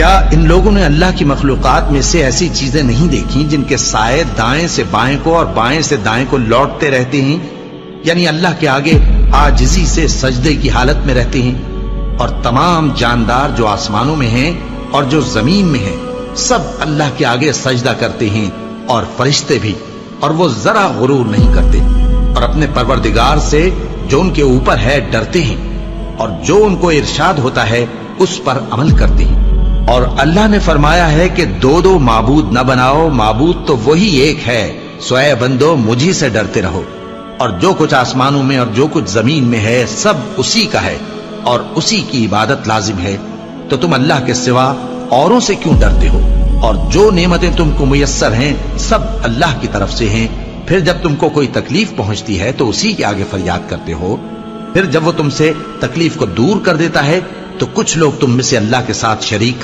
کیا ان لوگوں نے اللہ کی مخلوقات میں سے ایسی چیزیں نہیں دیکھی جن کے سائے دائیں سے بائیں کو اور بائیں سے دائیں کو لوٹتے رہتے ہیں، یعنی اللہ کے آگے عاجزی سے سجدے کی حالت میں رہتے ہیں؟ اور تمام جاندار جو آسمانوں میں ہیں اور جو زمین میں ہیں سب اللہ کے آگے سجدہ کرتے ہیں، اور فرشتے بھی، اور وہ ذرا غرور نہیں کرتے، اور اپنے پروردگار سے جو ان کے اوپر ہے ڈرتے ہیں، اور جو ان کو ارشاد ہوتا ہے اس پر عمل کرتے ہیں۔ اور اللہ نے فرمایا ہے کہ دو دو معبود نہ بناؤ، معبود تو وہی ایک ہے، سو اے بندو مجھی سے ڈرتے رہو، اور جو کچھ آسمانوں میں اور جو کچھ زمین میں ہے سب اسی کا ہے، اور اسی کی عبادت لازم ہے، تو تم اللہ کے سوا اوروں سے کیوں ڈرتے ہو؟ اور جو نعمتیں تم کو میسر ہیں سب اللہ کی طرف سے ہیں، پھر جب تم کو کوئی تکلیف پہنچتی ہے تو اسی کے آگے فریاد کرتے ہو، پھر جب وہ تم سے تکلیف کو دور کر دیتا ہے تو کچھ لوگ تم میں سے اللہ کے ساتھ شریک کر